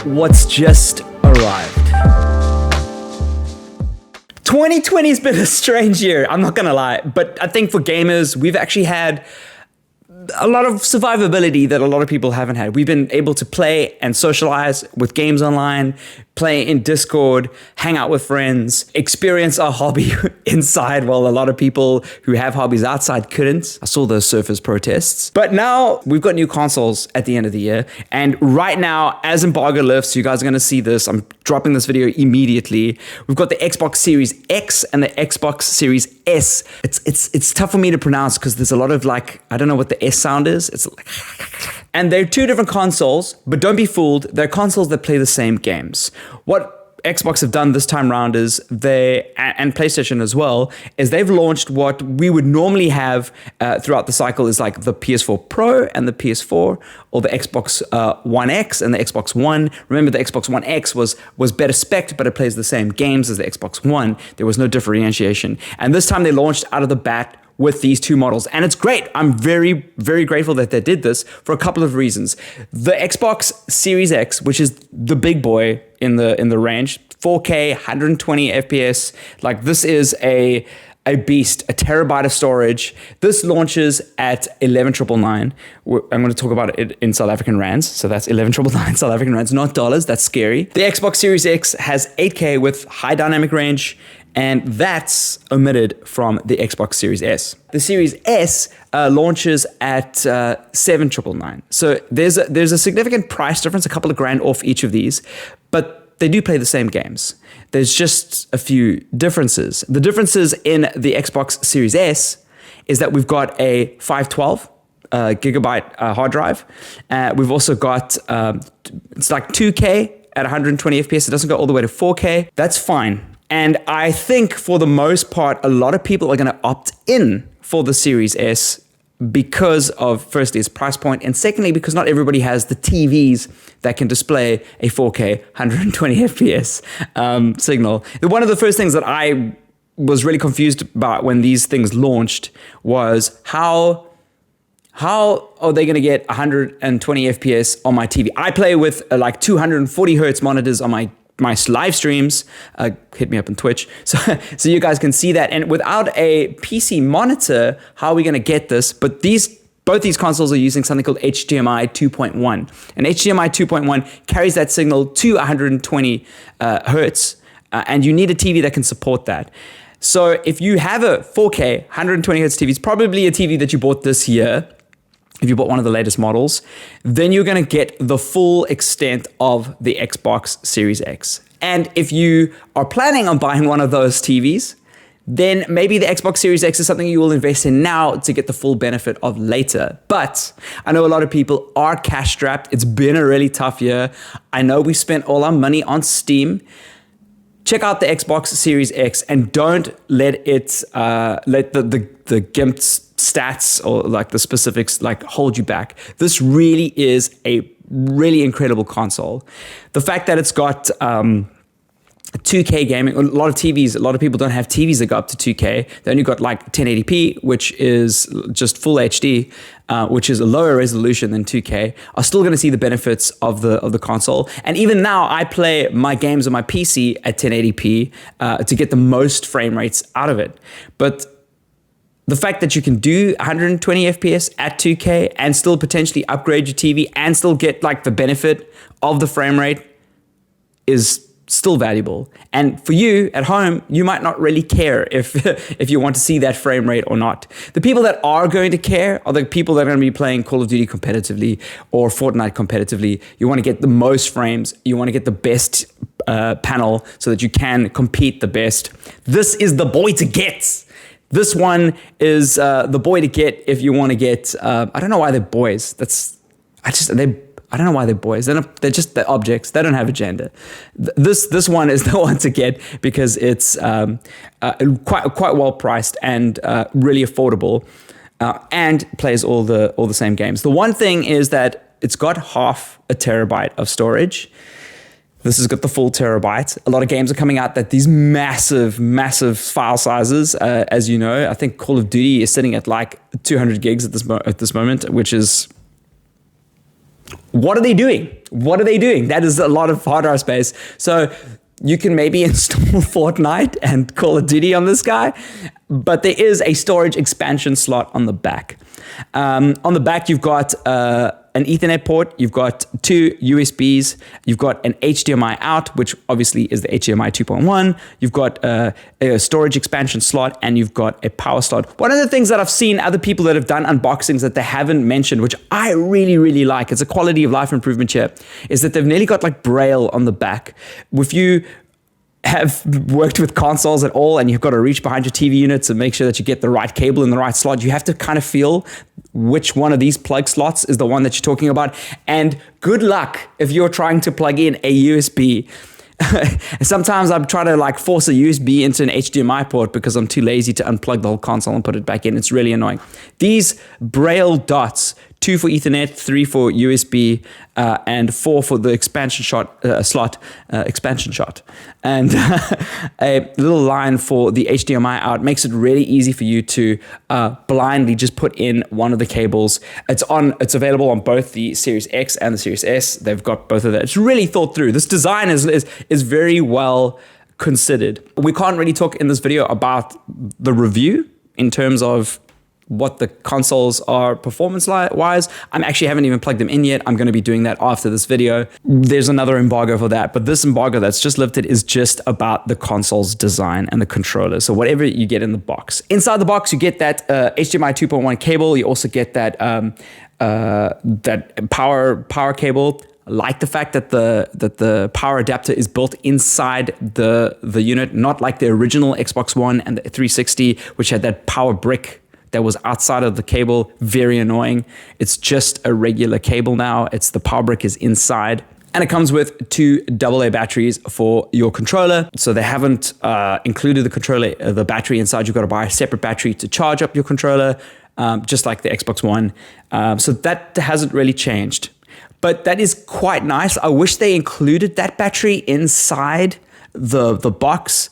what's just arrived. 2020 has been a strange year, I'm not gonna lie, but I think for gamers, we've actually had a lot of survivability that a lot of people haven't had. We've been able to play and socialize with games online, play in Discord, hang out with friends, experience our hobby inside while a lot of people who have hobbies outside couldn't. I saw those Surfers protests. But now we've got new consoles at the end of the year. And right now, as embargo lifts, you guys are gonna see this. I'm dropping this video immediately. We've got the Xbox Series X and the Xbox Series S. It's tough for me to pronounce because there's a lot of I don't know what the S sound is. It's like, and they're two different consoles, but don't be fooled. They're consoles that play the same games. What Xbox have done this time around is and PlayStation as well, is they've launched what we would normally have throughout the cycle is like the PS4 Pro and the PS4, or the Xbox One X and the Xbox One. Remember, the Xbox One X was better spec'd, but it plays the same games as the Xbox One. There was no differentiation. And this time they launched out of the bat with these two models, and it's great. I'm very, very grateful that they did this for a couple of reasons. The Xbox Series X, which is the big boy in the range, 4K, 120 FPS, like this is a beast, a terabyte of storage. This launches at 11,999. I'm going to talk about it in South African rands. So that's 11,999 South African rands, not dollars. That's scary. The Xbox Series X has 8K with high dynamic range, and that's omitted from the Xbox Series S. The Series S launches at 7,999. So there's a significant price difference, a couple of grand off each of these, but they do play the same games. There's just a few differences. The differences in the Xbox Series S is that we've got a 512 gigabyte hard drive. We've also got, it's like 2K at 120 FPS. It doesn't go all the way to 4K. That's fine. And I think for the most part, a lot of people are going to opt in for the Series S because of, firstly, its price point, and secondly, because not everybody has the TVs that can display a 4K 120 FPS signal. One of the first things that I was really confused about when these things launched was how are they going to get 120 FPS on my TV? I play with like 240 hertz monitors on my live streams. Hit me up on Twitch so you guys can see that. And without a PC monitor, how are we going to get this? But both these consoles are using something called HDMI 2.1. And HDMI 2.1 carries that signal to 120 hertz, and you need a TV that can support that. So if you have a 4K 120 hertz TV, it's probably a TV that you bought this year. If you bought one of the latest models, then you're going to get the full extent of the Xbox Series X. And if you are planning on buying one of those TVs, then maybe the Xbox Series X is something you will invest in now to get the full benefit of later. But I know a lot of people are cash strapped. It's been a really tough year. I know we spent all our money on Steam. Check out the Xbox Series X and don't let it let the GIMP stats or like the specifics like hold you back. This really is a really incredible console. The fact that it's got 2K gaming, a lot of people don't have TVs that go up to 2K. They only got like 1080p, which is just full HD, which is a lower resolution than 2K, are still going to see the benefits of the console. And even now, I play my games on my PC at 1080p to get the most frame rates out of it. But the fact that you can do 120 FPS at 2K and still potentially upgrade your TV and still get like the benefit of the frame rate is still valuable. And for you at home, you might not really care if you want to see that frame rate or not. The people that are going to care are the people that are going to be playing Call of Duty competitively or Fortnite competitively. You want to get the most frames. You want to get the best panel so that you can compete the best. This is the boy to get. This one is the boy to get if you want to get, I don't know why they're boys. I don't know why they're boys. They're just the objects. They don't have a gender. This one is the one to get because it's quite well priced and really affordable, and plays all the same games. The one thing is that it's got half a terabyte of storage. This has got the full terabyte. A lot of games are coming out that these massive file sizes. As you know, I think Call of Duty is sitting at like 200 gigs at this moment, which is What are they doing? What are they doing? That is a lot of hard drive space. So you can maybe install Fortnite and Call of Duty on this guy, but there is a storage expansion slot on the back. On the back, you've got an Ethernet port, you've got 2 USBs, you've got an HDMI out, which obviously is the HDMI 2.1, you've got a storage expansion slot, and you've got a power slot. One of the things that I've seen other people that have done unboxings that they haven't mentioned, which I really, really like, it's a quality of life improvement here, is that they've nearly got like Braille on the back. If you have worked with consoles at all and you've got to reach behind your TV units and make sure that you get the right cable in the right slot, you have to kind of feel which one of these plug slots is the one that you're talking about. And good luck if you're trying to plug in a USB. Sometimes I'm trying to like force a USB into an HDMI port because I'm too lazy to unplug the whole console and put it back in. It's really annoying. These Braille dots, 2 for Ethernet, 3 for USB, and 4 for the expansion slot, and a little line for the HDMI out makes it really easy for you to blindly just put in one of the cables. It's available on both the Series X and the Series S. They've got both of that. It's really thought through. This design is very well considered. We can't really talk in this video about the review in terms of what the consoles are performance-wise. I actually haven't even plugged them in yet. I'm going to be doing that after this video. There's another embargo for that, but this embargo that's just lifted is just about the console's design and the controller. So whatever you get in the box. Inside the box, you get that HDMI 2.1 cable. You also get that that power cable. I like the fact that the power adapter is built inside the unit, not like the original Xbox One and the 360, which had that power brick that was outside of the cable. Very annoying. It's just a regular cable now. The power brick is inside. And it comes with 2 AA batteries for your controller. So they haven't included the battery inside. You've got to buy a separate battery to charge up your controller, just like the Xbox One. So that hasn't really changed. But that is quite nice. I wish they included that battery inside the box,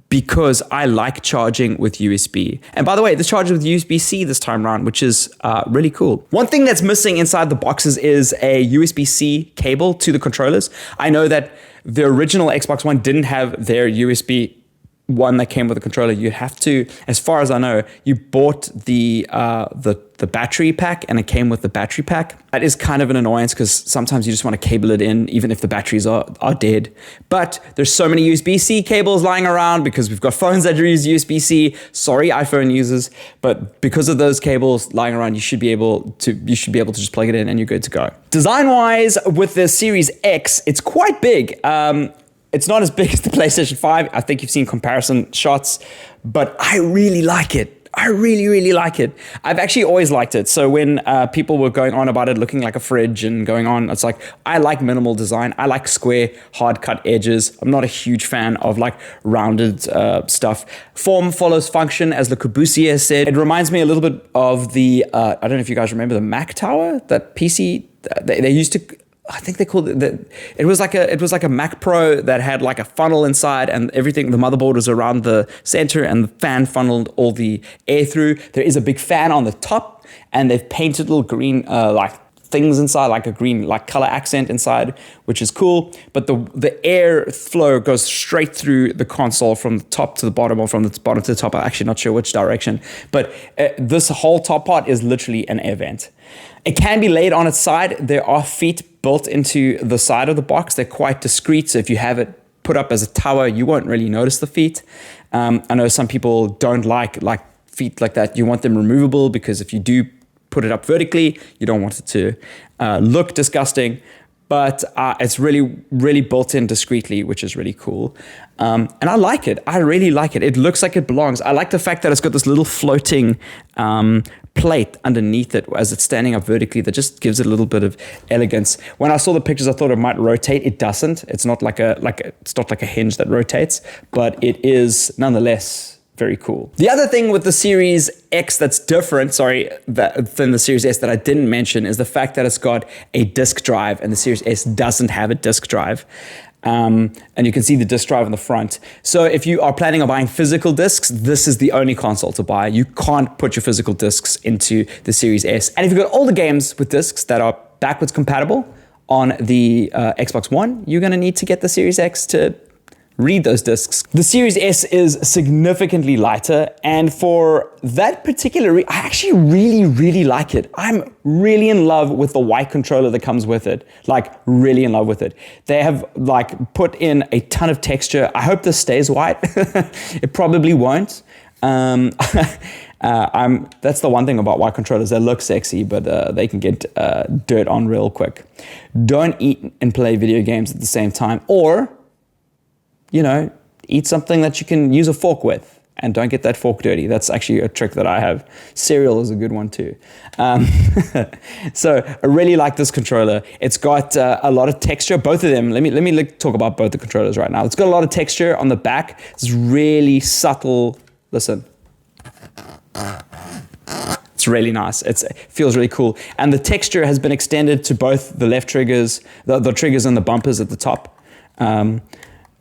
because I like charging with USB. And by the way, this charges with USB-C this time around, which is really cool. One thing that's missing inside the boxes is a USB-C cable to the controllers. I know that the original Xbox One didn't have their USB one that came with the controller. You have to, as far as I know, you bought the battery pack and it came with the battery pack. That is kind of an annoyance because sometimes you just want to cable it in even if the batteries are dead. But there's so many USB-C cables lying around because we've got phones that use USB-C. Sorry, iPhone users, but because of those cables lying around, you should be able to just plug it in and you're good to go. Design-wise, with the Series X, it's quite big. It's not as big as the PlayStation 5. I think you've seen comparison shots, but I really like it. I really, really like it. I've actually always liked it. So when people were going on about it looking like a fridge and going on, it's like, I like minimal design. I like square, hard cut edges. I'm not a huge fan of like rounded stuff. Form follows function, as Le Corbusier said. It reminds me a little bit of the, I don't know if you guys remember the Mac Tower, that PC, they used to, I think they called it, it was like a Mac Pro that had like a funnel inside and everything, the motherboard was around the center and the fan funneled all the air through. There is a big fan on the top and they've painted little green like things inside, like a green like color accent inside, which is cool. But the air flow goes straight through the console from the top to the bottom, or from the bottom to the top. I'm actually not sure which direction, but this whole top part is literally an air vent. It can be laid on its side. There are feet built into the side of the box. They're quite discreet, so if you have it put up as a tower, you won't really notice the feet. I know some people don't like feet like that. You want them removable because if you do put it up vertically, you don't want it to look disgusting. But it's really, really built in discreetly, which is really cool. And I like it. I really like it. It looks like it belongs. I like the fact that it's got this little floating plate underneath it as it's standing up vertically that just gives it a little bit of elegance. When I saw the pictures, I thought it might rotate. It doesn't. It's not like a hinge that rotates, but it is nonetheless very cool. The other thing with the Series X that's different, than the Series S that I didn't mention is the fact that it's got a disk drive and the Series S doesn't have a disk drive. And you can see the disk drive on the front. So if you are planning on buying physical discs, this is the only console to buy. You can't put your physical discs into the Series S. And if you've got older games with discs that are backwards compatible on the Xbox One, you're going to need to get the Series X to read those discs. The Series S is significantly lighter, and for that particular I actually really like it. I'm really in love with the white controller that comes with it, like really in love with it. They have like put in a ton of texture. I hope this stays white. It probably won't. That's the one thing about white controllers. They look sexy, but they can get dirt on real quick. Don't eat and play video games at the same time, or eat something that you can use a fork with, and don't get that fork dirty. That's actually a trick that I have. Cereal is a good one too. So I really like this controller. It's got a lot of texture, both of them. Let me talk about both the controllers right now. It's got a lot of texture on the back. It's really subtle. Listen. It's really nice. It feels really cool. And the texture has been extended to both the left triggers, the triggers and the bumpers at the top.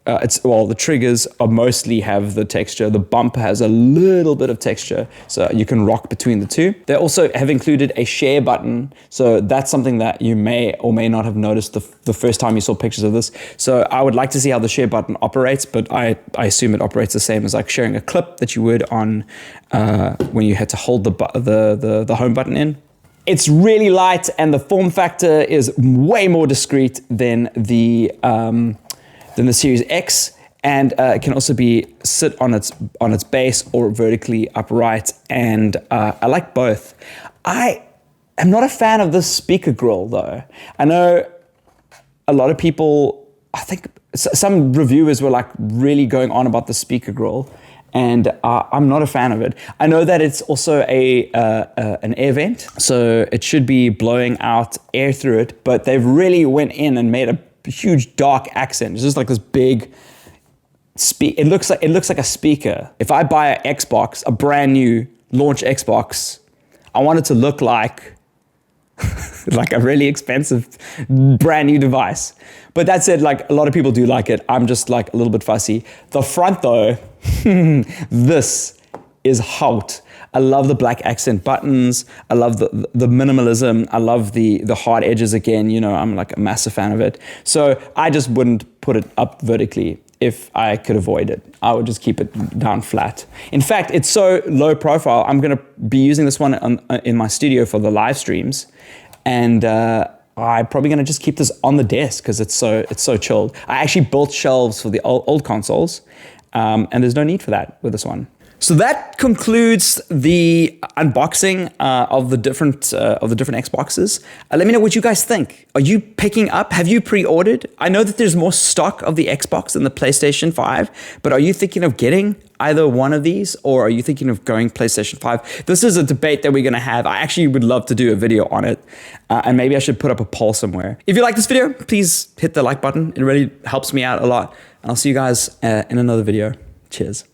The triggers mostly have the texture. The bumper has a little bit of texture, so you can rock between the two. They also have included a share button, so that's something that you may or may not have noticed the first time you saw pictures of this. So I would like to see how the share button operates, but I assume it operates the same as like sharing a clip that you would on when you had to hold the home button in. It's really light, and the form factor is way more discreet than the Series X, and it can also sit on its base or vertically upright, and I like both. I am not a fan of this speaker grill though. I know a lot of people, I think some reviewers were like really going on about the speaker grill, and I'm not a fan of it. I know that it's also an air vent, so it should be blowing out air through it, but they've really went in and made a huge dark accent. It's just like this big it looks like a speaker. If I buy an Xbox, a brand new launch Xbox, I want it to look like like a really expensive brand new device. But that's it. Like, a lot of people do like it. I'm just like a little bit fussy. The front though, this is hot. I love the black accent buttons. I love the minimalism. I love the hard edges again. I'm like a massive fan of it. So I just wouldn't put it up vertically if I could avoid it. I would just keep it down flat. In fact, it's so low profile, I'm gonna be using this one in my studio for the live streams. And I'm probably gonna just keep this on the desk because it's so chilled. I actually built shelves for the old consoles, and there's no need for that with this one. So that concludes the unboxing of the different Xboxes. Let me know what you guys think. Are you picking up? Have you pre-ordered? I know that there's more stock of the Xbox than the PlayStation 5, but are you thinking of getting either one of these, or are you thinking of going PlayStation 5? This is a debate that we're going to have. I actually would love to do a video on it, and maybe I should put up a poll somewhere. If you like this video, please hit the like button. It really helps me out a lot, and I'll see you guys in another video. Cheers.